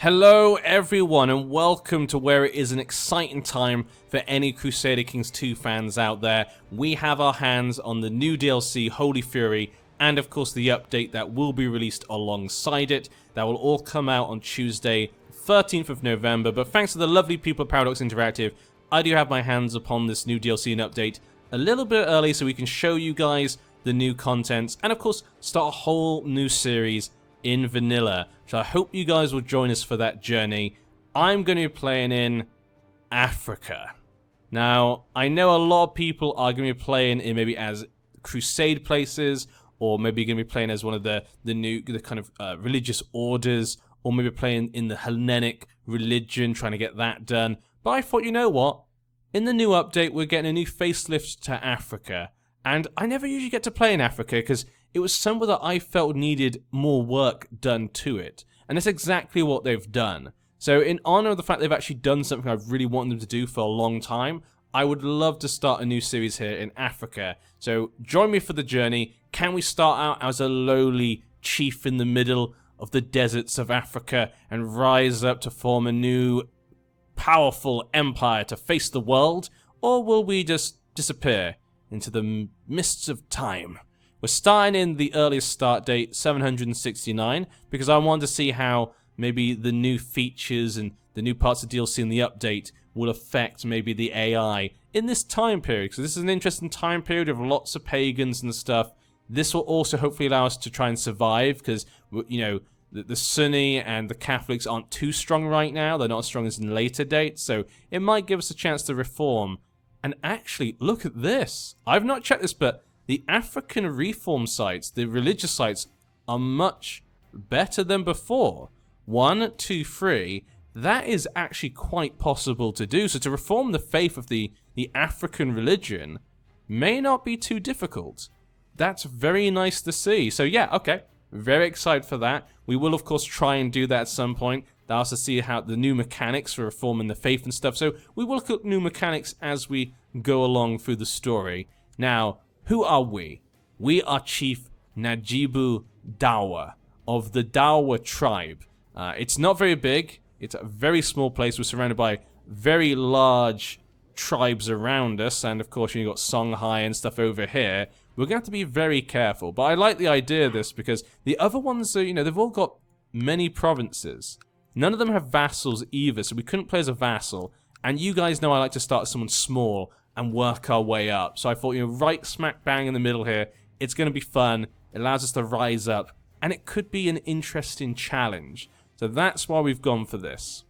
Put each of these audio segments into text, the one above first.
Hello everyone and welcome to where it is an exciting time for any Crusader Kings 2 fans out there. We have our hands on the new DLC Holy Fury and of course the update that will be released alongside it. That will all come out on Tuesday 13th of November, but thanks to the lovely people at Paradox Interactive, I do have my hands upon this new DLC and update a little bit early so we can show you guys the new contents and of course start a whole new series in vanilla. So I hope you guys will join us for that journey. I'm going to be playing in Africa. Now, I know a lot of people are going to be playing in maybe as crusade places, or maybe going to be playing as one of the kind of religious orders, or maybe playing in the Hellenic religion, trying to get that done. But I thought, you know what? In the new update, we're getting a new facelift to Africa. And I never usually get to play in Africa because it was somewhere that I felt needed more work done to it. And that's exactly what they've done. So in honor of the fact they've actually done something I've really wanted them to do for a long time, I would love to start a new series here in Africa. So join me for the journey. Can we start out as a lowly chief in the middle of the deserts of Africa and rise up to form a new powerful empire to face the world? Or will we just disappear into the mists of time? We're starting in the earliest start date, 769, because I wanted to see how maybe the new features and the new parts of DLC in the update will affect maybe the AI in this time period. So this is an interesting time period with lots of pagans and stuff. This will also hopefully allow us to try and survive because, you know, the Sunni and the Catholics aren't too strong right now. They're not as strong as in later dates, so it might give us a chance to reform. And actually, look at this. I've not checked this, but the African reform sites, the religious sites, are much better than before. 1, 2, 3. That is actually quite possible to do. So to reform the faith of the African religion may not be too difficult. That's very nice to see. So yeah, okay. Very excited for that. We will, of course, try and do that at some point. That also see how the new mechanics for reforming the faith and stuff. So we will look at new mechanics as we go along through the story. Now, who are we? We are Chief Najibu Dawa of the Dawa tribe. It's not very big. It's a very small place. We're surrounded by very large tribes around us. And of course, you've got Songhai and stuff over here. We're going to have to be very careful. But I like the idea of this because the other ones are, you know, they've all got many provinces. None of them have vassals either, so we couldn't play as a vassal. And you guys know I like to start as someone small and work our way up. So I thought, you know, right smack bang in the middle here, it's going to be fun. It allows us to rise up. And it could be an interesting challenge. So that's why we've gone for this.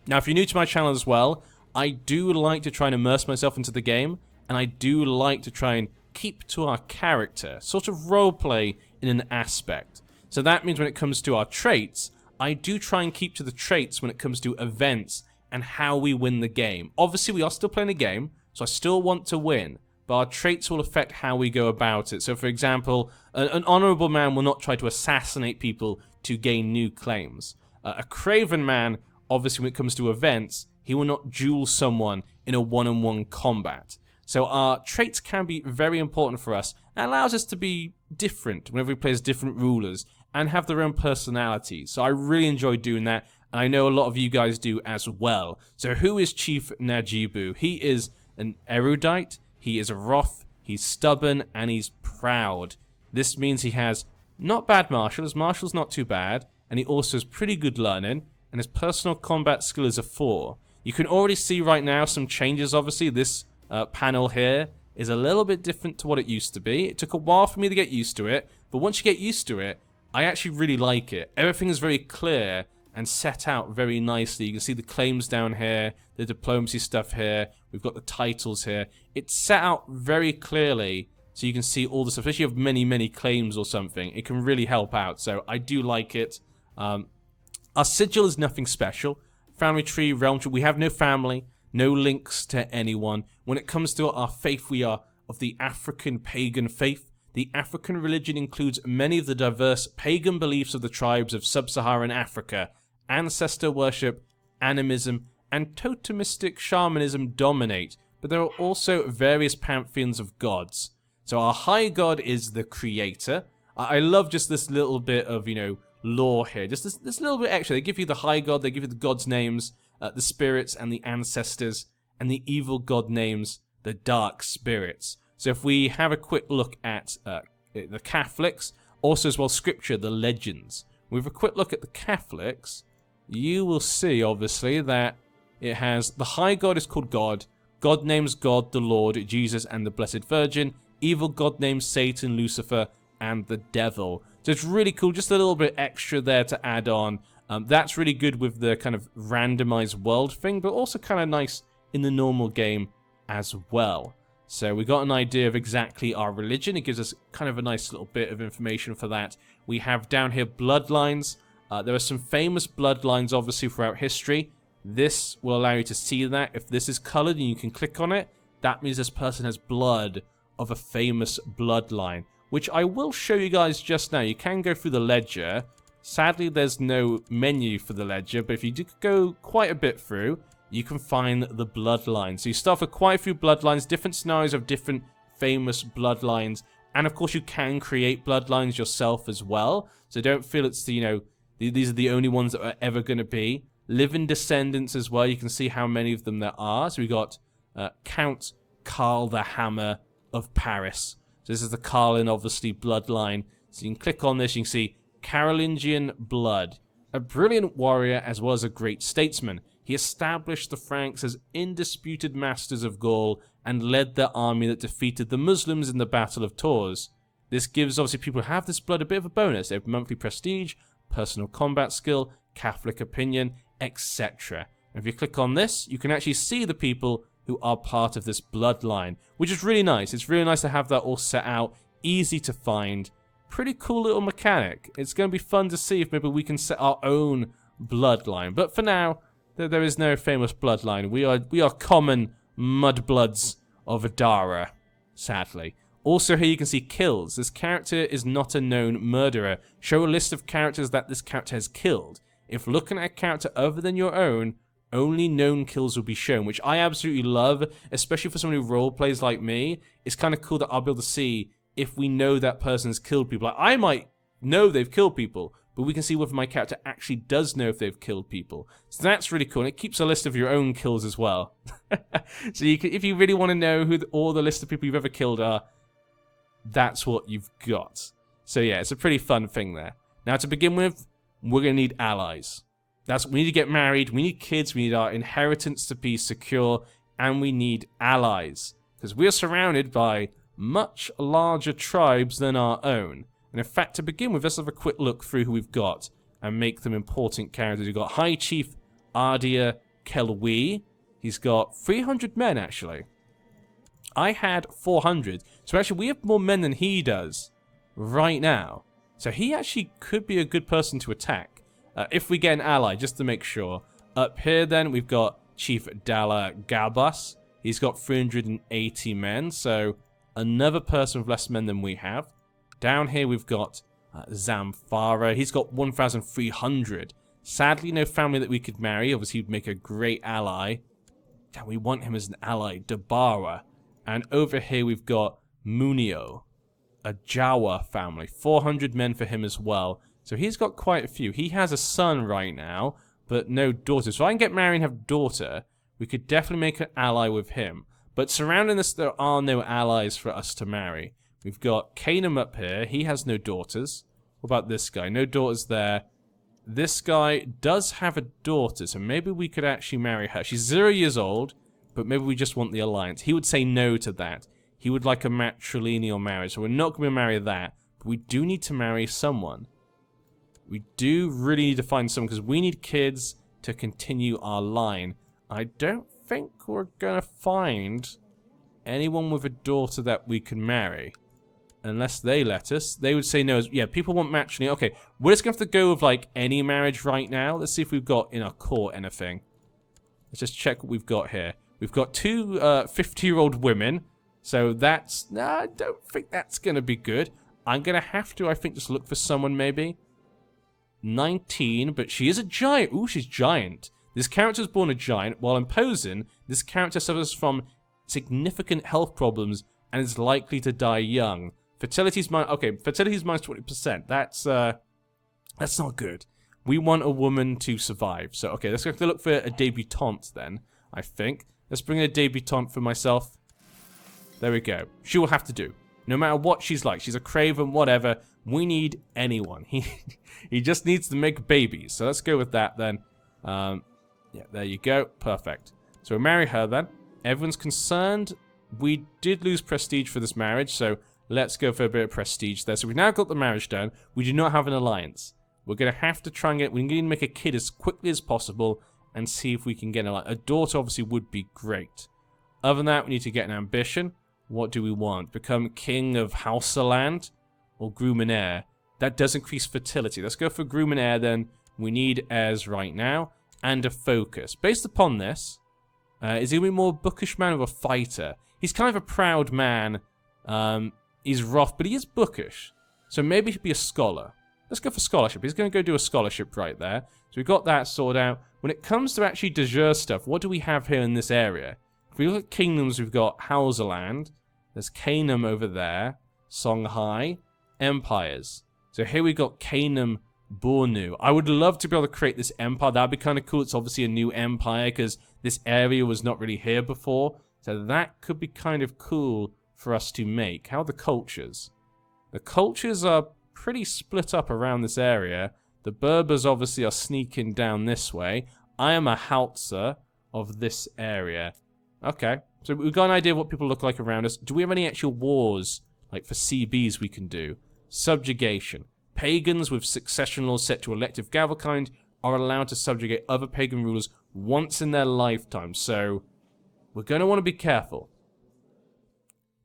Now, if you're new to my channel as well, I do like to try and immerse myself into the game. And I do like to try and keep to our character. Sort of roleplay in an aspect. So that means when it comes to our traits, I do try and keep to the traits when it comes to events and how we win the game. Obviously, we are still playing a game, so I still want to win, but our traits will affect how we go about it. So, for example, an honorable man will not try to assassinate people to gain new claims. A craven man, obviously, when it comes to events, he will not duel someone in a one-on-one combat. So our traits can be very important for us. It allows us to be different whenever we play as different rulers and have their own personalities. So I really enjoy doing that, and I know a lot of you guys do as well. So who is Chief Najibu? He is an erudite, he is wroth, he's stubborn, and he's proud. This means he has not bad martial, his martial's not too bad, and he also has pretty good learning, and his personal combat skill is a 4. You can already see right now some changes, obviously. This panel here is a little bit different to what it used to be. It took a while for me to get used to it, but once you get used to it, I actually really like it. Everything is very clear and set out very nicely. You can see the claims down here, the diplomacy stuff here, we've got the titles here. It's set out very clearly so you can see all the stuff. Especially if you have many, many claims or something, it can really help out. So I do like it. Our sigil is nothing special. Family tree, realm tree, we have no family, no links to anyone. When it comes to our faith, we are of the African pagan faith. The African religion includes many of the diverse pagan beliefs of the tribes of sub-Saharan Africa. Ancestor worship, animism, and totemistic shamanism dominate, but there are also various pantheons of gods. So our high god is the creator. I love just this little bit of, you know, lore here. Just this little bit extra. They give you the high god, they give you the gods' names, the spirits and the ancestors, and the evil god names, the dark spirits. So if we have a quick look at the Catholics, also as well scripture, the legends. With a quick look at the Catholics, you will see obviously that it has the high god is called God, God names God, the Lord, Jesus, and the Blessed Virgin. Evil god names Satan, Lucifer, and the devil. So it's really cool, just a little bit extra there to add on. That's really good with the kind of randomized world thing, but also kind of nice in the normal game as well. So we got an idea of exactly our religion. It gives us kind of a nice little bit of information for that. We have down here bloodlines. There are some famous bloodlines, obviously, throughout history. This will allow you to see that. If this is colored and you can click on it, that means this person has blood of a famous bloodline, which I will show you guys just now. You can go through the ledger. Sadly, there's no menu for the ledger, but if you do go quite a bit through, you can find the bloodlines. So you start with quite a few bloodlines, different scenarios of different famous bloodlines, and of course you can create bloodlines yourself as well. So don't feel it's the, these are the only ones that are ever going to be. Living descendants as well, you can see how many of them there are. So we got Count Karl the Hammer of Paris. So this is the Carlin, obviously, bloodline. So you can click on this, you can see Carolingian blood. A brilliant warrior as well as a great statesman. He established the Franks as undisputed masters of Gaul and led the army that defeated the Muslims in the Battle of Tours. This gives, obviously, people who have this blood a bit of a bonus. They have monthly prestige, personal combat skill, Catholic opinion, etc. And if you click on this, you can actually see the people who are part of this bloodline, which is really nice. It's really nice to have that all set out, easy to find. Pretty cool little mechanic. It's going to be fun to see if maybe we can set our own bloodline. But for now, there is no famous bloodline. We are common mudbloods of Adara, sadly. Also here you can see kills. This character is not a known murderer. Show a list of characters that this character has killed. If looking at a character other than your own, only known kills will be shown, which I absolutely love, especially for someone who roleplays like me. It's kind of cool that I'll be able to see if we know that person's killed people. Like, I might know they've killed people, but we can see whether my character actually does know if they've killed people. So that's really cool, and it keeps a list of your own kills as well. So you can, if you really want to know who all the list of people you've ever killed are, that's what you've got. So yeah, it's a pretty fun thing there. Now to begin with, we're going to need allies. We need to get married, we need kids, we need our inheritance to be secure, and we need allies. Because we are surrounded by much larger tribes than our own. And in fact, to begin with, let's have a quick look through who we've got and make them important characters. We've got High Chief Ardia Kelwi. He's got 300 men, actually. I had 400. So actually, we have more men than he does right now. So he actually could be a good person to attack. If we get an ally, just to make sure. Up here, then, we've got Chief Dala Gabas. He's got 380 men, so another person with less men than we have. Down here, we've got Zamfara. He's got 1,300. Sadly, no family that we could marry. Obviously, he'd make a great ally. Damn, we want him as an ally. Dabara. And over here, we've got Munio, a Jawa family. 400 men for him as well. So he's got quite a few. He has a son right now, but no daughter. So if I can get married and have a daughter, we could definitely make an ally with him. But surrounding us, there are no allies for us to marry. We've got Canum up here. He has no daughters. What about this guy? No daughters there. This guy does have a daughter, so maybe we could actually marry her. She's 0 years old, but maybe we just want the alliance. He would say no to that. He would like a matrilineal marriage, so we're not going to marry that. But we do need to marry someone. We do really need to find someone, because we need kids to continue our line. I don't think we're going to find anyone with a daughter that we can marry. Unless they let us. They would say no. Yeah, people want matrimony. Okay, we're just going to have to go with, like, any marriage right now. Let's see if we've got in our court anything. Let's just check what we've got here. We've got two 50-year-old women. So that's... Nah, I don't think that's going to be good. I'm going to have to, I think, just look for someone maybe. 19, but she is a giant. Ooh, she's giant. This character is born a giant. While imposing, this character suffers from significant health problems and is likely to die young. Fertility's minus... Okay, fertility's minus 20%. That's not good. We want a woman to survive. So, okay, let's go to look for a debutante then, I think. Let's bring in a debutante for myself. There we go. She will have to do. No matter what she's like. She's a craven, whatever. We need anyone. He just needs to make babies. So let's go with that then. Yeah, there you go. Perfect. So we'll marry her then. Everyone's concerned. We did lose prestige for this marriage, so let's go for a bit of prestige there. So we've now got the marriage done. We do not have an alliance. We're going to have to try and we need to make a kid as quickly as possible and see if we can get a daughter obviously would be great. Other than that, we need to get an ambition. What do we want? Become king of Hausaland or groom and heir? That does increase fertility. Let's go for groom and heir then. We need heirs right now and a focus. Based upon this, is he going to be more bookish man or a fighter? He's kind of a proud man. He's rough, but he is bookish. So maybe he'd be a scholar. Let's go for scholarship. He's going to go do a scholarship right there. So we've got that sorted out. When it comes to actually de jure stuff, what do we have here in this area? If we look at kingdoms, we've got Hausaland. There's Canaan over there. Songhai. Empires. So here we got Canaan Bornu. I would love to be able to create this empire. That'd be kind of cool. It's obviously a new empire because this area was not really here before. So that could be kind of cool for us to make. How are the cultures? The cultures are pretty split up around this area. The Berbers obviously are sneaking down this way. I am a Hausa of this area. Okay, so we've got an idea of what people look like around us. Do we have any actual wars, like for CBs we can do? Subjugation. Pagans with succession laws set to elective Gavelkind are allowed to subjugate other pagan rulers once in their lifetime. So we're going to want to be careful.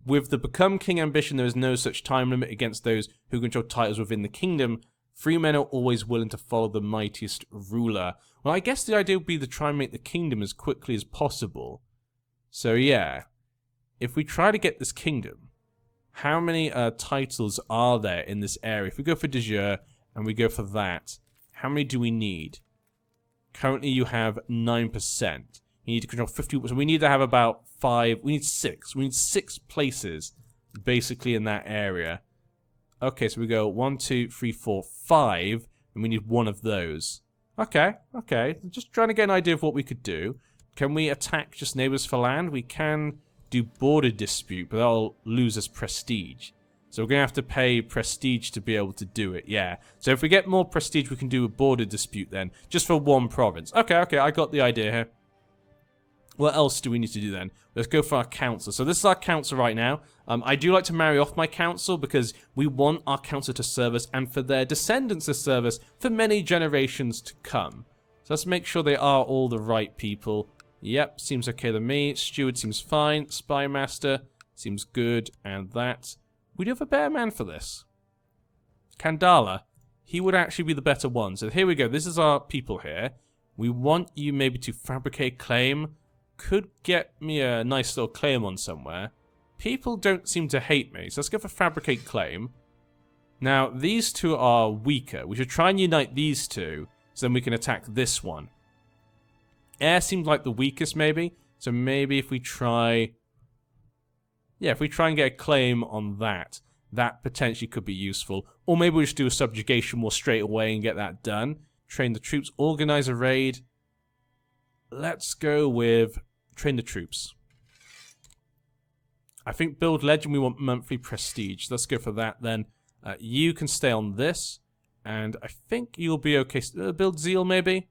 With the Become King ambition, there is no such time limit against those who control titles within the kingdom. Free men are always willing to follow the mightiest ruler. Well, I guess the idea would be to try and make the kingdom as quickly as possible. So yeah, if we try to get this kingdom, how many titles are there in this area? If we go for de jure and we go for that, how many do we need? Currently you have 9%. You need to control 50, so we need to have about 5, we need 6. We need 6 places, basically, in that area. Okay, so we go 1, 2, 3, 4, 5, and we need 1 of those. Okay, okay. Just trying to get an idea of what we could do. Can we attack just neighbors for land? We can do border dispute, but that'll lose us prestige. So we're going to have to pay prestige to be able to do it, yeah. So if we get more prestige, we can do a border dispute then, just for 1 province. Okay, okay, I got the idea here. What else do we need to do then? Let's go for our council. So this is our council right now. I do like to marry off my council because we want our council to serve us and for their descendants to serve us for many generations to come. So let's make sure they are all the right people. Yep, seems okay to me. Steward seems fine. Spy master seems good. And that. We do have a better man for this. Kandala. He would actually be the better one. So here we go. This is our people here. We want you maybe to fabricate claim. Could get me a nice little claim on somewhere. People don't seem to hate me, so let's go for fabricate claim. Now, these two are weaker. We should try and unite these two, so then we can attack this one. Air seems like the weakest, maybe. So maybe if we try... Yeah, if we try and get a claim on that, that potentially could be useful. Or maybe we just do a subjugation war straight away and get that done. Train the troops, organize a raid. Let's go with train the troops. I think build legend, we want monthly prestige. Let's go for that then. You can stay on this. And I think you'll be okay. Build zeal maybe?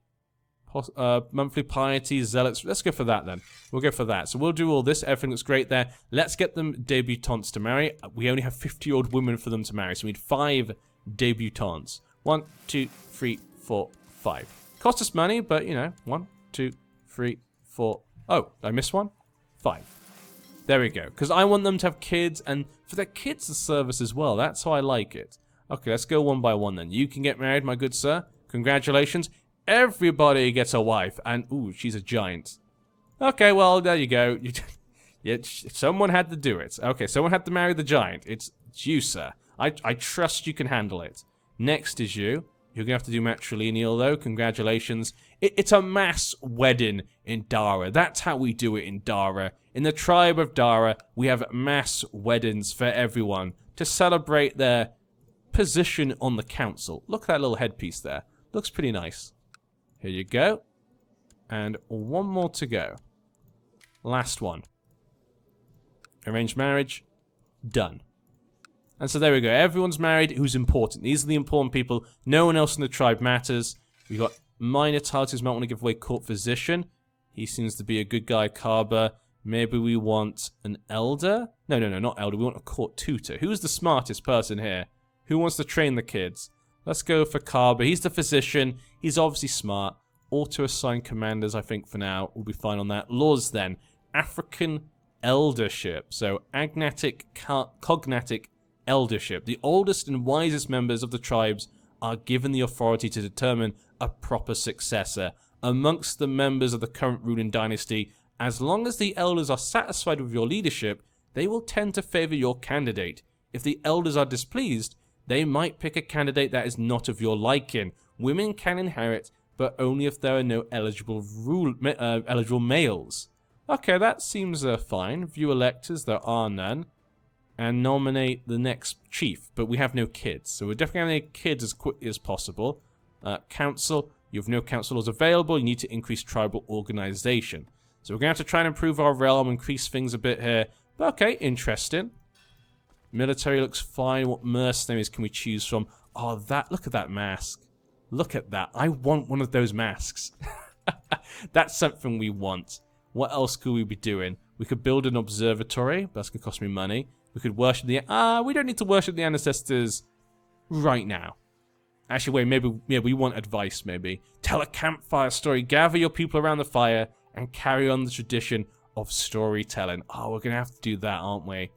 Monthly piety, zealots. Let's go for that then. We'll go for that. So we'll do all this. Everything looks great there. Let's get them debutantes to marry. We only have 50-year-old women for them to marry. So we need 5 debutantes. 1, 2, 3, 4, 5. Cost us money, but you know, 1, 2, 3, 4. Oh, I missed one? 5. There we go. Because I want them to have kids, and for their kids to service as well. That's how I like it. Okay, let's go one by one then. You can get married, my good sir. Congratulations. Everybody gets a wife, and ooh, she's a giant. Okay, well, there you go. Someone had to do it. Okay, someone had to marry the giant. It's you, sir. I trust you can handle it. Next is you. You're going to have to do matrilineal, though. Congratulations. It's a mass wedding in Dara. That's how we do it in Dara. In the tribe of Dara, we have mass weddings for everyone to celebrate their position on the council. Look at that little headpiece there. Looks pretty nice. Here you go. And one more to go. Last one. Arranged marriage. Done. And so there we go. Everyone's married who's important. These are the important people. No one else in the tribe matters. We've got minor titles. Might want to give away court physician. He seems to be a good guy. Kaba. Maybe we want an elder? No, not elder. We want a court tutor. Who's the smartest person here? Who wants to train the kids? Let's go for Kaba. He's the physician. He's obviously smart. Auto-assign commanders, I think, for now. We'll be fine on that. Laws, then. African Eldership. So, agnatic, cognatic Eldership. The oldest and wisest members of the tribes are given the authority to determine a proper successor. Amongst the members of the current ruling dynasty, as long as the elders are satisfied with your leadership, they will tend to favor your candidate. If the elders are displeased, they might pick a candidate that is not of your liking. Women can inherit, but only if there are no eligible males. Okay, that seems fine. View electors, there are none. And nominate the next chief, but we have no kids. So we're definitely going to need kids as quickly as possible. Council, you have no councilors available. You need to increase tribal organization. So we're going to have to try and improve our realm, increase things a bit here. But okay, interesting. Military looks fine. What mercenaries can we choose from? Oh, look at that mask. Look at that. I want one of those masks. That's something we want. What else could we be doing? We could build an observatory. That's going to cost me money. We could worship the... we don't need to worship the ancestors right now. Actually, wait, maybe... Yeah, we want advice, maybe. Tell a campfire story. Gather your people around the fire and carry on the tradition of storytelling. Oh, we're going to have to do that, aren't we?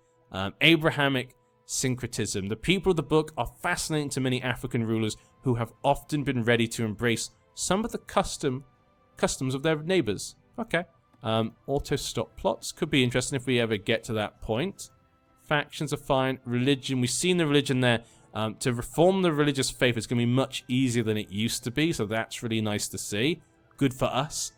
Abrahamic syncretism. The people of the book are fascinating to many African rulers who have often been ready to embrace some of the customs of their neighbors. Okay. Auto-stop plots. Could be interesting if we ever get to that point. Factions are fine. Religion. We've seen the religion there. To reform the religious faith is going to be much easier than it used to be, so that's really nice to see. Good for us.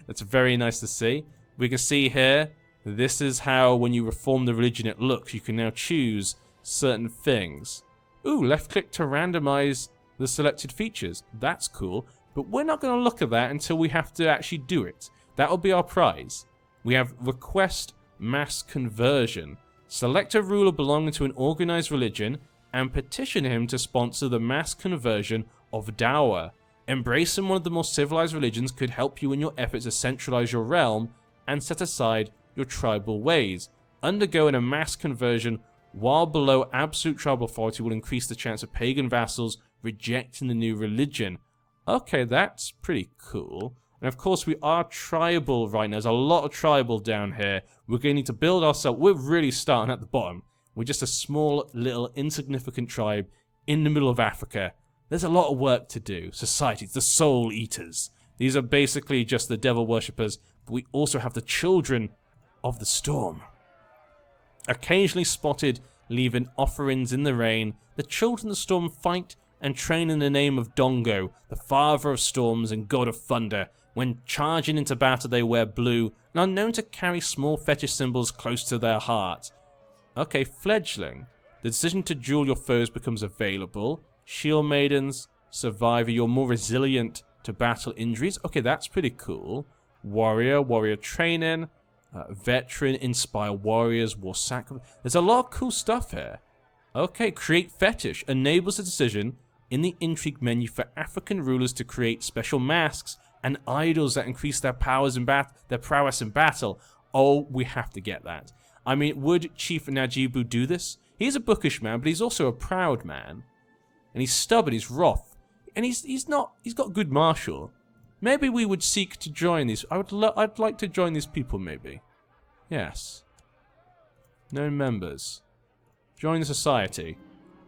That's very nice to see. We can see here, this is how when you reform the religion it looks. You can now choose certain things. Ooh, left click to randomize the selected features. That's cool, but we're not going to look at that until we have to actually do it. That will be our prize. We have request mass conversion. Select a ruler belonging to an organized religion and petition him to sponsor the mass conversion of Dawa. Embracing one of the more civilized religions could help you in your efforts to centralize your realm and set aside your tribal ways. Undergoing a mass conversion while below absolute tribal authority will increase the chance of pagan vassals rejecting the new religion. Okay, that's pretty cool. And of course, we are tribal right now. There's a lot of tribal down here. We're going to need to build ourselves. We're really starting at the bottom. We're just a small, little, insignificant tribe in the middle of Africa. There's a lot of work to do. Societies, the soul eaters. These are basically just the devil worshippers, but we also have the children of the storm. Occasionally spotted leaving offerings in the rain, the children of the storm fight and train in the name of Dongo, the father of storms and god of thunder. When charging into battle, they wear blue and are known to carry small fetish symbols close to their heart. Okay, fledgling. The decision to duel your foes becomes available. Shield maidens, survivor, you're more resilient to battle injuries. Okay, that's pretty cool. Warrior training. Veteran, inspire warriors, war sacrifice. There's a lot of cool stuff here. Okay, create fetish. Enables a decision in the intrigue menu for African rulers to create special masks and idols that increase their prowess in battle. Oh, we have to get that. I mean, would Chief Najibu do this? He's a bookish man, but he's also a proud man. And he's stubborn, he's wrath. And he's got good martial. Maybe we would seek to join these. I'd like to join these people, maybe. Yes. No members. Join the society.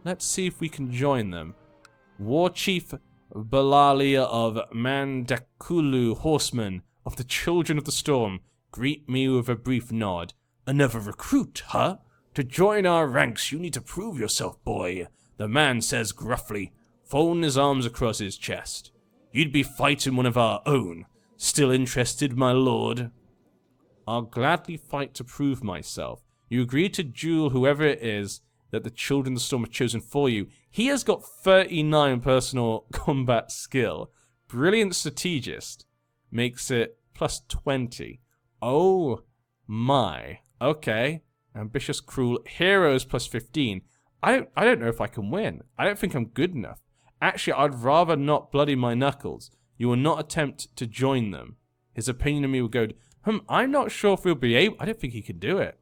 Let's see if we can join them. War Chief Balalia of Mandakulu, horseman of the Children of the Storm, greet me with a brief nod. Another recruit, huh? To join our ranks, you need to prove yourself, boy, the man says gruffly, folding his arms across his chest. You'd be fighting one of our own. Still interested, my lord? I'll gladly fight to prove myself. You agree to duel whoever it is, that the children of the storm have chosen for you. He has got 39 personal combat skill. Brilliant strategist makes it plus 20. Oh my. Okay. Ambitious, cruel. Heroes plus 15. I don't know if I can win. I don't think I'm good enough. Actually, I'd rather not bloody my knuckles. You will not attempt to join them. His opinion of me would go, I'm not sure if we'll be able... I don't think he can do it.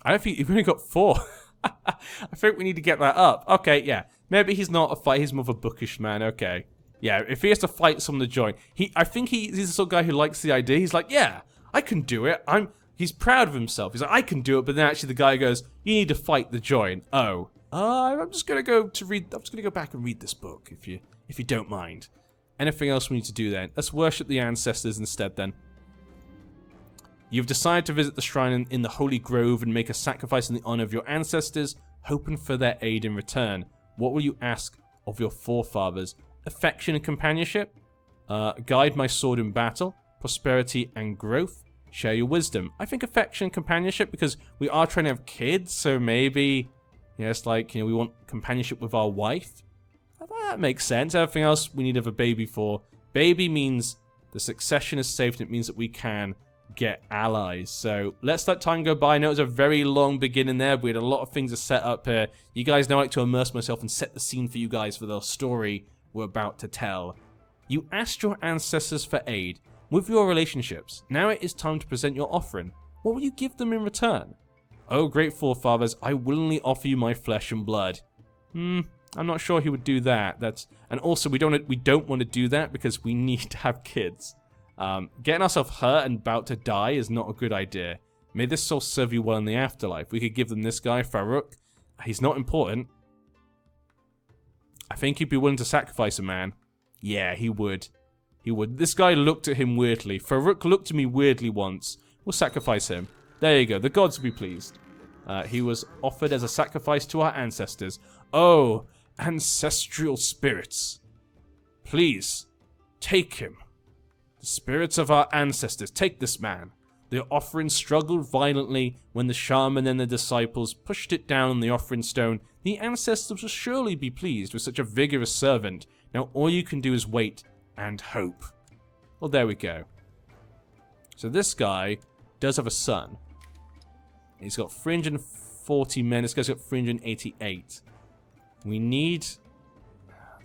I don't think... You've only got 4. I think we need to get that up. Okay, yeah. Maybe he's not a fight. He's more of a bookish man. Okay. Yeah, if he has to fight someone to join... I think he's the sort of guy who likes the idea. He's like, yeah, I can do it. He's proud of himself. He's like, I can do it. But then actually the guy goes, you need to fight the join. Oh. I'm just going to go to read... I'm just going to go back and read this book, if you don't mind. Anything else we need to do then? Let's worship the ancestors instead then. You've decided to visit the shrine in the Holy Grove and make a sacrifice in the honor of your ancestors, hoping for their aid in return. What will you ask of your forefathers? Affection and companionship? Guide my sword in battle? Prosperity and growth? Share your wisdom? I think affection and companionship, because we are trying to have kids, so maybe... Yeah, it's like, we want companionship with our wife. That makes sense. Everything else we need to have a baby for. Baby means the succession is safe, and it means that we can get allies. So let's let time go by. I know it was a very long beginning there, but we had a lot of things to set up here. You guys know I like to immerse myself and set the scene for you guys for the story we're about to tell. You asked your ancestors for aid with your relationships. Now it is time to present your offering. What will you give them in return? Oh, great forefathers, I willingly offer you my flesh and blood. I'm not sure he would do that. And also we don't want to do that because we need to have kids. Getting ourselves hurt and about to die is not a good idea. May this soul serve you well in the afterlife. We could give them this guy, Farouk. He's not important. I think he'd be willing to sacrifice a man. Yeah, he would. He would. This guy looked at him weirdly. Farouk looked at me weirdly once. We'll sacrifice him. There you go. The gods will be pleased. He was offered as a sacrifice to our ancestors. Oh, ancestral spirits. Please, take him. The spirits of our ancestors, take this man. The offering struggled violently when the shaman and the disciples pushed it down on the offering stone. The ancestors will surely be pleased with such a vigorous servant. Now all you can do is wait and hope. Well, there we go. So this guy does have a son. He's got 340 men. This guy's got 388. We need...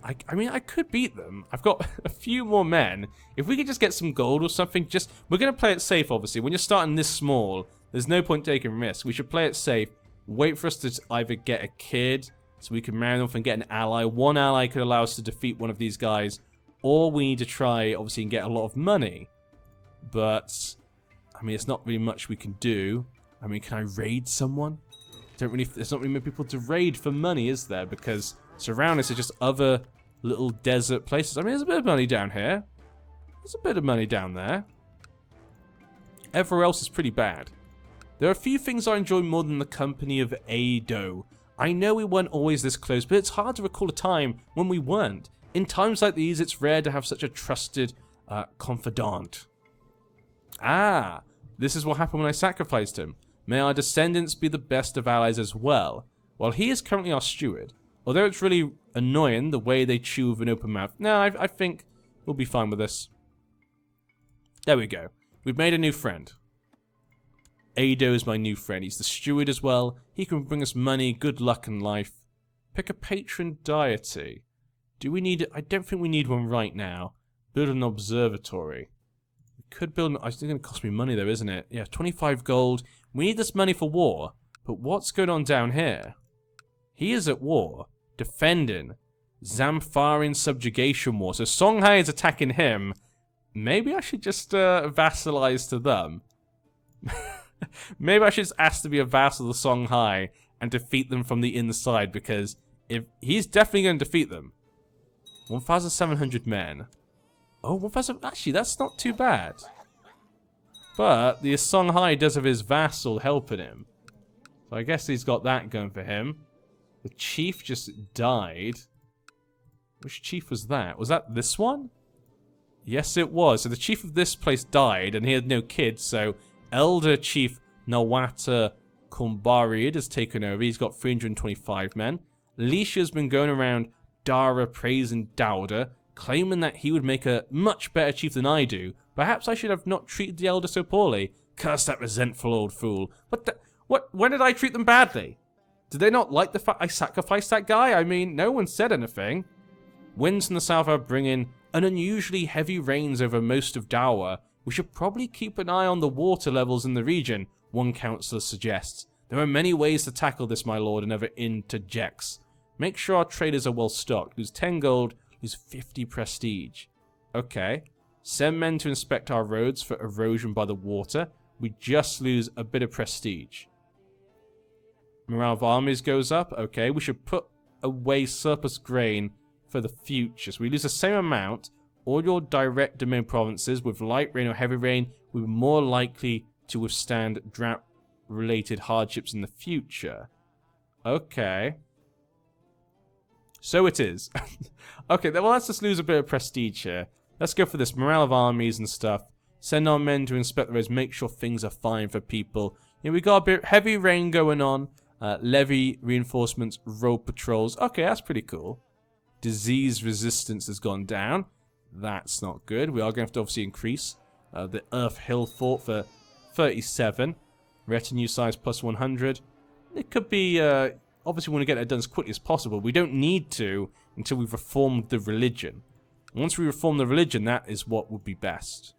I mean, I could beat them. I've got a few more men. If we could just get some gold or something, we're going to play it safe, obviously. When you're starting this small, there's no point taking risks. We should play it safe. Wait for us to either get a kid, so we can marry them off and get an ally. One ally could allow us to defeat one of these guys. Or we need to try, obviously, and get a lot of money. But, I mean, it's not really much we can do. I mean, can I raid someone? There's not really many people to raid for money, is there? Because surrounding us are just other little desert places. I mean, there's a bit of money down here. There's a bit of money down there. Everywhere else is pretty bad. There are a few things I enjoy more than the company of Ado. I know we weren't always this close, but it's hard to recall a time when we weren't. In times like these, it's rare to have such a trusted confidant. Ah, this is what happened when I sacrificed him. May our descendants be the best of allies as well. While he is currently our steward, although it's really annoying the way they chew with an open mouth, no, I think we'll be fine with this. There we go. We've made a new friend. Ado is my new friend. He's the steward as well. He can bring us money, good luck, and life. Pick a patron deity. Do we need it? I don't think we need one right now. Build an observatory. We could build an... It's going to cost me money though, isn't it? Yeah, 25 gold. We need this money for war. But what's going on down here? He is at war. Defending. Zampharan subjugation war. So Songhai is attacking him. Maybe I should just vassalize to them. Maybe I should just ask to be a vassal of Songhai and defeat them from the inside, because if he's definitely going to defeat them. 1,700 men. Oh, 1,000. Actually, that's not too bad. But the Songhai does have his vassal helping him. So I guess he's got that going for him. The chief just died. Which chief was that? Was that this one? Yes, it was. So the chief of this place died, and he had no kids, so Elder Chief Nawata Kumbariad has taken over. He's got 325 men. Lisha's been going around Dara praising Dowda, claiming that he would make a much better chief than I do. Perhaps I should have not treated the elder so poorly. Curse that resentful old fool. When did I treat them badly? Did they not like the fact I sacrificed that guy? I mean, no one said anything. Winds from the south are bringing an unusually heavy rains over most of Dawa. We should probably keep an eye on the water levels in the region, one councillor suggests. There are many ways to tackle this, my lord, another interjects. Make sure our traders are well stocked. Lose 10 gold, lose 50 prestige. Okay. Send men to inspect our roads for erosion by the water. We just lose a bit of prestige. Morale of armies goes up. Okay, we should put away surplus grain for the future. So we lose the same amount. All your direct domain provinces with light rain or heavy rain will be more likely to withstand drought-related hardships in the future. Okay. So it is. Okay, well, let's just lose a bit of prestige here. Let's go for this. Morale of armies and stuff. Send our men to inspect the roads. Make sure things are fine for people. Yeah, we got a bit heavy rain going on. Levy reinforcements, road patrols. Okay, that's pretty cool. Disease resistance has gone down. That's not good. We are going to have to obviously increase the Earth Hill Fort for 37. Retinue size plus 100. It could be... obviously, we want to get that done as quickly as possible. We don't need to until we've reformed the religion. Once we reform the religion, that is what would be best.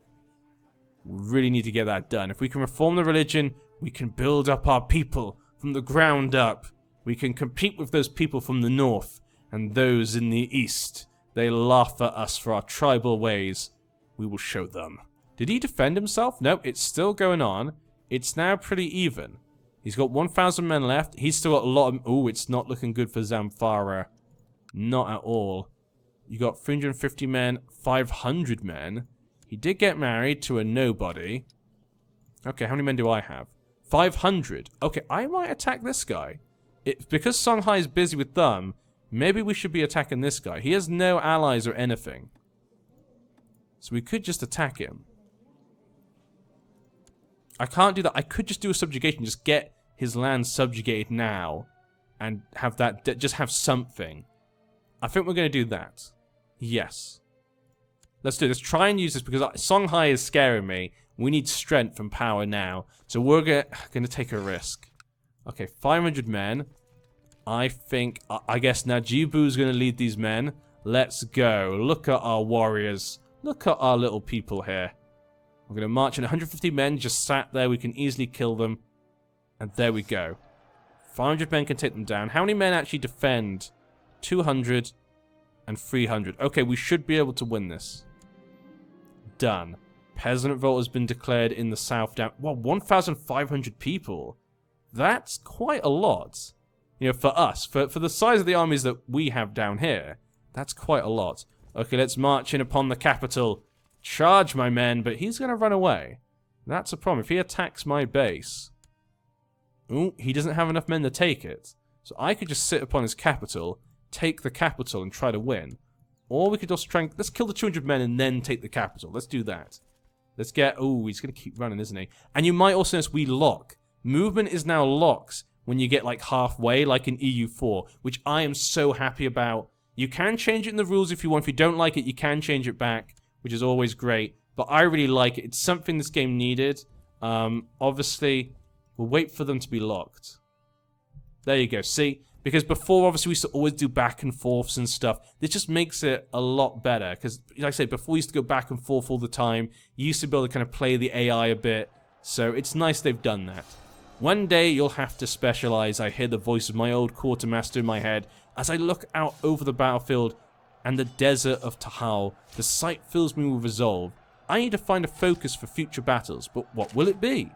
We really need to get that done. If we can reform the religion, we can build up our people from the ground up. We can compete with those people from the north and those in the east. They laugh at us for our tribal ways. We will show them. Did he defend himself? No, it's still going on. It's now pretty even. He's got 1,000 men left. He's still got a lot of... Oh, it's not looking good for Zamfara. Not at all. You got 350 men, 500 men. He did get married to a nobody. Okay, how many men do I have? 500. Okay, I might attack this guy. Because Songhai is busy with them, maybe we should be attacking this guy. He has no allies or anything. So we could just attack him. I can't do that. I could just do a subjugation. Just get his land subjugated now. And have that... just have something. I think we're going to do that. Yes. Let's do this. Try and use this because Songhai is scaring me. We need strength and power now. So we're going to take a risk. Okay, 500 men. I think... I guess Najibu's going to lead these men. Let's go. Look at our warriors. Look at our little people here. We're going to march in 150 men just sat there. We can easily kill them. And there we go. 500 men can take them down. How many men actually defend? 200 and 300. Okay, we should be able to win this. Done. Peasant revolt has been declared in the south down... Well, 1,500 people. That's quite a lot. You know, for us. For the size of the armies that we have down here. That's quite a lot. Okay, let's march in upon the capital. Charge, my men, but he's going to run away. That's a problem. If he attacks my base... Ooh, he doesn't have enough men to take it. So I could just sit upon his capital, take the capital, and try to win. Or we could also try and... Let's kill the 200 men and then take the capital. Let's do that. Let's get... Oh, he's going to keep running, isn't he? And you might also notice we lock. Movement is now locked when you get, like, halfway, like in EU4, which I am so happy about. You can change it in the rules if you want. If you don't like it, you can change it back, which is always great. But I really like it. It's something this game needed. Obviously, we'll wait for them to be locked. There you go. See? Because before, obviously, we used to always do back and forths and stuff. This just makes it a lot better. Because, like I said, before we used to go back and forth all the time. You used to be able to kind of play the AI a bit. So it's nice they've done that. One day, you'll have to specialize. I hear the voice of my old quartermaster in my head as I look out over the battlefield and the desert of Tahal. The sight fills me with resolve. I need to find a focus for future battles. But what will it be?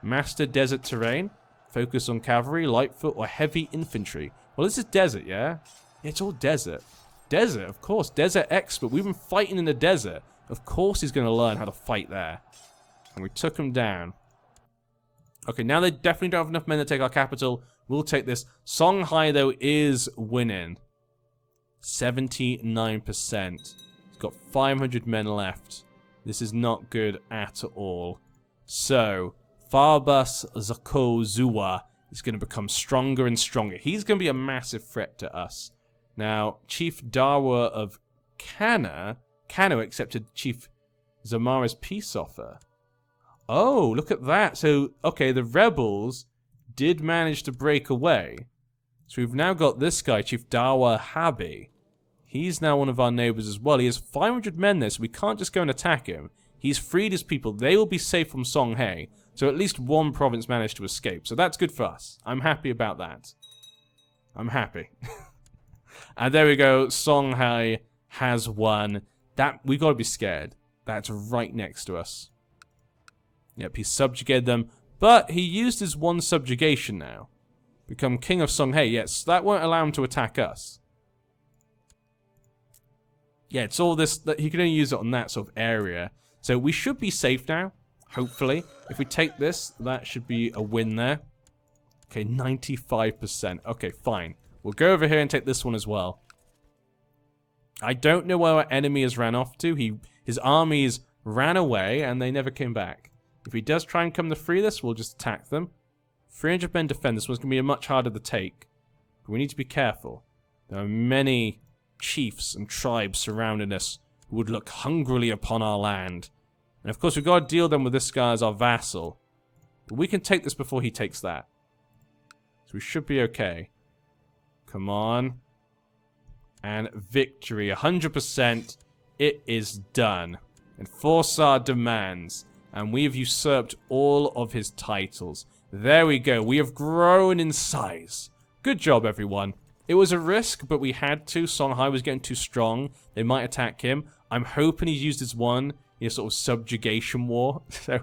Master desert terrain? Focus on cavalry, light foot, or heavy infantry? Well, this is desert, yeah? Yeah, it's all desert. Desert, of course. Desert expert. We've been fighting in the desert. Of course he's going to learn how to fight there. And we took him down. Okay, now they definitely don't have enough men to take our capital. We'll take this. Songhai, though, is winning. 79%. He's got 500 men left. This is not good at all. So... Farbus Zakozuwa is going to become stronger and stronger. He's going to be a massive threat to us. Now, Chief Dawa of Kano accepted Chief Zamara's peace offer. Oh, look at that. So, okay, the rebels did manage to break away. So we've now got this guy, Chief Dawa Habi. He's now one of our neighbors as well. He has 500 men there, so we can't just go and attack him. He's freed his people. They will be safe from Songhai. So at least one province managed to escape. So that's good for us. I'm happy about that. I'm happy. And there we go. Songhai has won. We got to be scared. That's right next to us. Yep, he subjugated them. But he used his one subjugation now. Become king of Songhai. Yes, that won't allow him to attack us. Yeah, it's all this, that he can only use it on that sort of area. So we should be safe now, hopefully. If we take this, that should be a win there. Okay, 95%. Okay, fine. We'll go over here and take this one as well. I don't know where our enemy has ran off to. His armies ran away and they never came back. If he does try and come to free this, we'll just attack them. 300 men defend. This one's going to be much harder to take. But we need to be careful. There are many chiefs and tribes surrounding us who would look hungrily upon our land. And of course, we've got to deal them with this guy as our vassal. But we can take this before he takes that. So we should be okay. Come on. And victory. 100%. It is done. Enforce our demands. And we have usurped all of his titles. There we go. We have grown in size. Good job, everyone. It was a risk, but we had to. Songhai was getting too strong. They might attack him. I'm hoping he's used his one, sort of subjugation war. So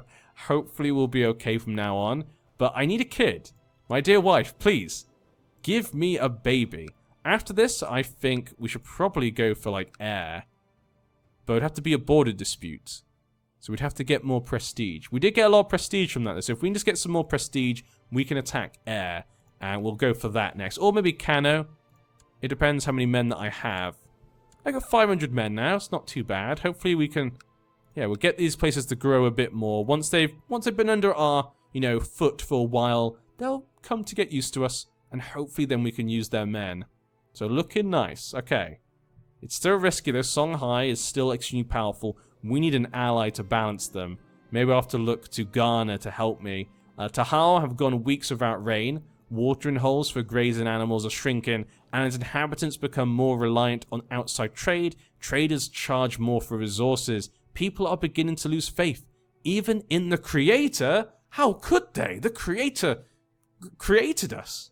hopefully we'll be okay from now on. But I need a kid. My dear wife, please, give me a baby. After this, I think we should probably go for, like, heir. But it'd have to be a border dispute. So we'd have to get more prestige. We did get a lot of prestige from that. So if we can just get some more prestige, we can attack heir. And we'll go for that next. Or maybe Kano. It depends how many men that I have. I got 500 men now. It's not too bad. Hopefully we can... Yeah, we'll get these places to grow a bit more. Once they've been under our, foot for a while, they'll come to get used to us. And hopefully then we can use their men. So looking nice. Okay. It's still risky though. Songhai is still extremely powerful. We need an ally to balance them. Maybe I'll have to look to Ghana to help me. Tahal have gone weeks without rain. Watering holes for grazing animals are shrinking, and as inhabitants become more reliant on outside trade, traders charge more for resources. People are beginning to lose faith. Even in the Creator? How could they? The Creator created us.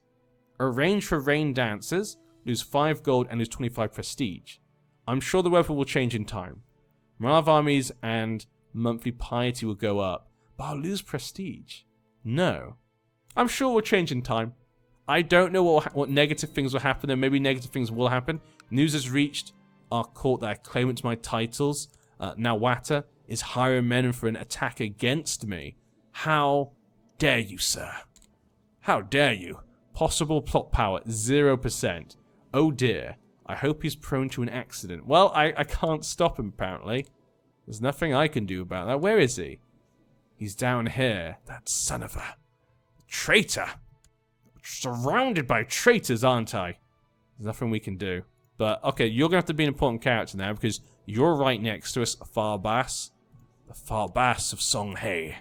Arrange for rain dances, lose 5 gold and lose 25 prestige. I'm sure the weather will change in time. Morale of armies and monthly piety will go up, but I'll lose prestige. No. I'm sure we'll change in time. I don't know what negative things will happen, and maybe negative things will happen. News has reached our court that I claim it's my titles. Nawata is hiring men for an attack against me. How dare you, sir? How dare you? Possible plot power, 0%. Oh dear. I hope he's prone to an accident. Well, I can't stop him, apparently. There's nothing I can do about that. Where is he? He's down here. That son of a... traitor! Surrounded by traitors, aren't I? There's nothing we can do. But, okay, you're going to have to be an important character now, because you're right next to us, Farbas. The Farbas of Songhai.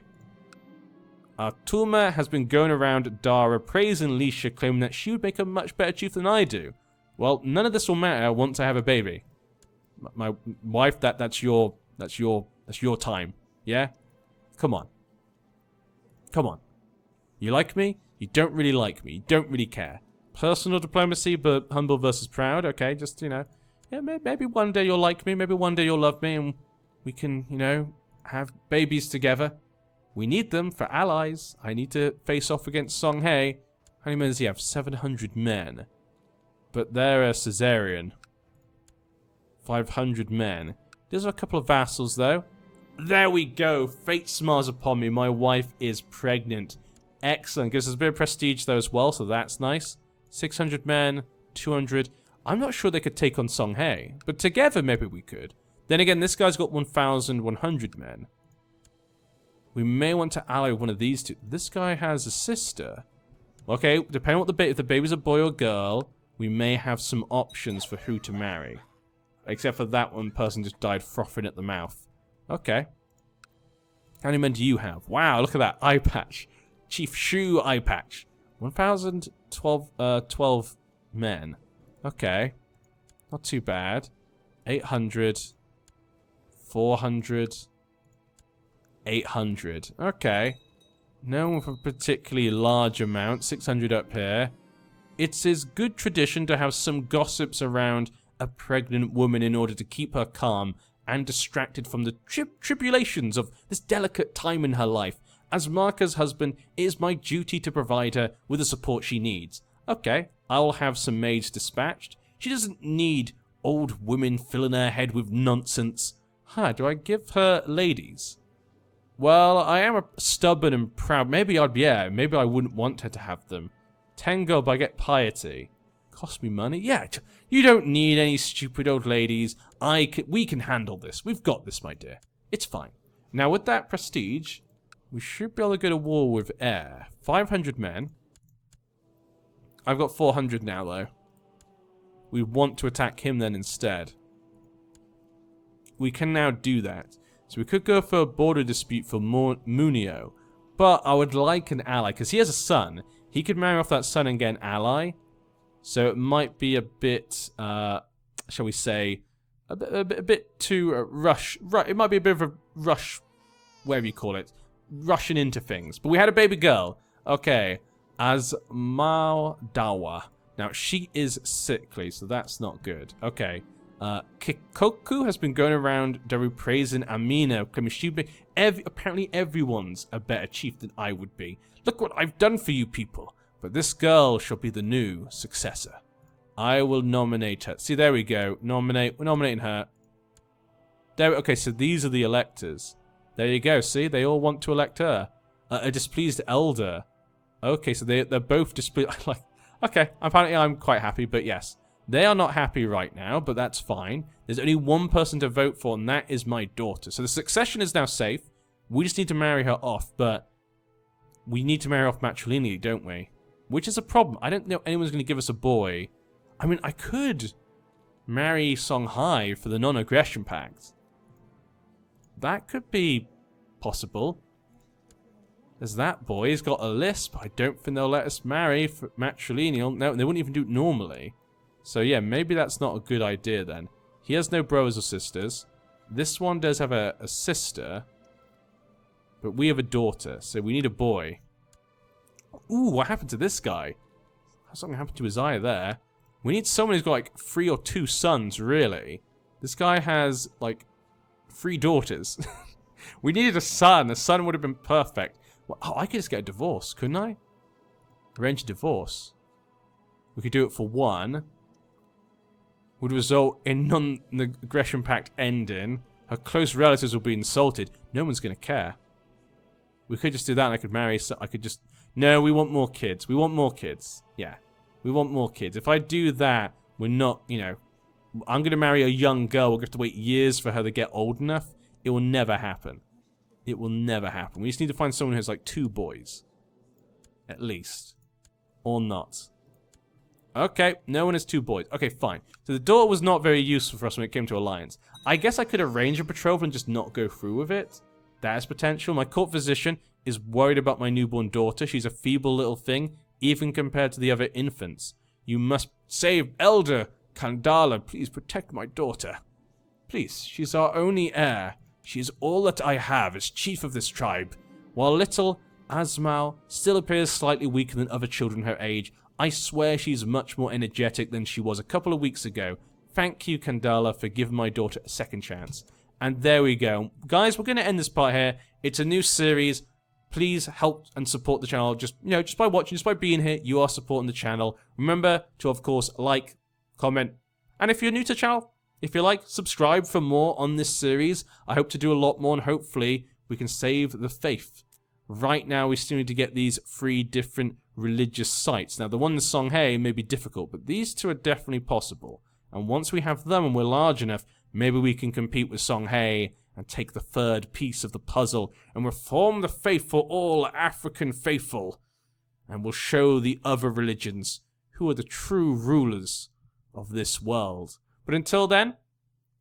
Tuma has been going around Dara praising Lisha, claiming that she would make a much better chief than I do. Well, none of this will matter once I have a baby. My wife, that's your time. Yeah? Come on. Come on. You like me? You don't really like me. You don't really care. Personal diplomacy, but humble versus proud. Okay, just, yeah, maybe one day you'll like me. Maybe one day you'll love me, and we can, have babies together. We need them for allies. I need to face off against Songhai. How many men does he have? 700 men. But they're a Caesarian. 500 men. There's a couple of vassals, though. There we go. Fate smiles upon me. My wife is pregnant. Excellent. Gives us a bit of prestige, though, as well, so that's nice. 600 men. 200. I'm not sure they could take on Songhai. But together, maybe we could. Then again, this guy's got 1,100 men. We may want to ally with one of these two. This guy has a sister. Okay, depending on what if the baby's a boy or girl, we may have some options for who to marry. Except for that one person just died frothing at the mouth. Okay. How many men do you have? Wow, look at that eye patch. Chief Shu eye patch. 1,012 men. Okay. Not too bad. 800. 400. 800. Okay. No one with a particularly large amount. 600 up here. It's his good tradition to have some gossips around a pregnant woman in order to keep her calm and distracted from the tribulations of this delicate time in her life. As Marka's husband, it is my duty to provide her with the support she needs. Okay, I'll have some maids dispatched. She doesn't need old women filling her head with nonsense. Huh, do I give her ladies? Well, I am a stubborn and proud. Maybe I wouldn't want her to have them. 10 gold, but I get piety. Cost me money? Yeah, you don't need any stupid old ladies. We can handle this. We've got this, my dear. It's fine. Now, with that prestige, we should be able to go to war with air. 500 men. I've got 400 now, though. We want to attack him then instead. We can now do that. So we could go for a border dispute for Munio. But I would like an ally, because he has a son. He could marry off that son and get an ally. So it might be a bit, shall we say, a bit too rush. It might be a bit of a rush, whatever you call it, rushing into things. But we had a baby girl. Okay, Azmaldawa. Now she is sickly, so that's not good. Okay, Kikoku has been going around Daru praising Amina. Apparently everyone's a better chief than I would be. Look what I've done for you people. But this girl shall be the new successor. I will nominate her. See, there we go. We're nominating her. There. Okay, so these are the electors. There you go. See, they all want to elect her. A displeased elder. Okay, so they're both displeased. Like, okay, apparently I'm quite happy, but yes. They are not happy right now, but that's fine. There's only one person to vote for, and that is my daughter. So the succession is now safe. We just need to marry her off, but we need to marry off matrilineally, don't we? Which is a problem. I don't know anyone's going to give us a boy. I mean, I could marry Songhai for the non-aggression pact. That could be possible. There's that boy. He's got a lisp. I don't think they'll let us marry for matrilineal. No, they wouldn't even do it normally. So yeah, maybe that's not a good idea then. He has no brothers or sisters. This one does have a sister. But we have a daughter, so we need a boy. Ooh, what happened to this guy? Something happened to his eye there. We need someone who's got like 3 or 2 sons, really. This guy has like 3 daughters. We needed a son. A son would have been perfect. Well, oh, I could just get a divorce, couldn't I? Arrange a divorce. We could do it for 1. Would result in non-aggression pact ending. Her close relatives will be insulted. No one's going to care. We could just do that and I could marry... So I could just... No, we want more kids. We want more kids. Yeah. We want more kids. If I do that, we're not, you know... I'm going to marry a young girl. We're going to have to wait years for her to get old enough. It will never happen. It will never happen. We just need to find someone who has like 2 boys. At least. Or not. Okay, no one has 2 boys. Okay, fine. So the daughter was not very useful for us when it came to alliance. I guess I could arrange a betrothal and just not go through with it. That has potential. My court physician is worried about my newborn daughter. She's a feeble little thing, even compared to the other infants. You must save Elder Kandala. Please protect my daughter. Please, she's our only heir. She is all that I have as chief of this tribe. While little Azmal still appears slightly weaker than other children her age, I swear she's much more energetic than she was a couple of weeks ago. Thank you, Kandala, for giving my daughter a second chance. And there we go. Guys, we're going to end this part here. It's a new series. Please help and support the channel. Just by watching, just by being here, you are supporting the channel. Remember to, of course, like, comment, and if you're new to the channel, if you like, subscribe for more on this series. I hope to do a lot more, and hopefully we can save the faith. Right now, we still need to get these 3 different religious sites. Now, the one in Songhai may be difficult, but these 2 are definitely possible. And once we have them and we're large enough, maybe we can compete with Songhai and take the 3rd piece of the puzzle and reform the faith for all African faithful. and will show the other religions who are the true rulers of this world. But until then,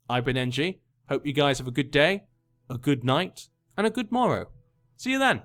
I've been NG. Hope you guys have a good day, a good night, and a good morrow. See you then.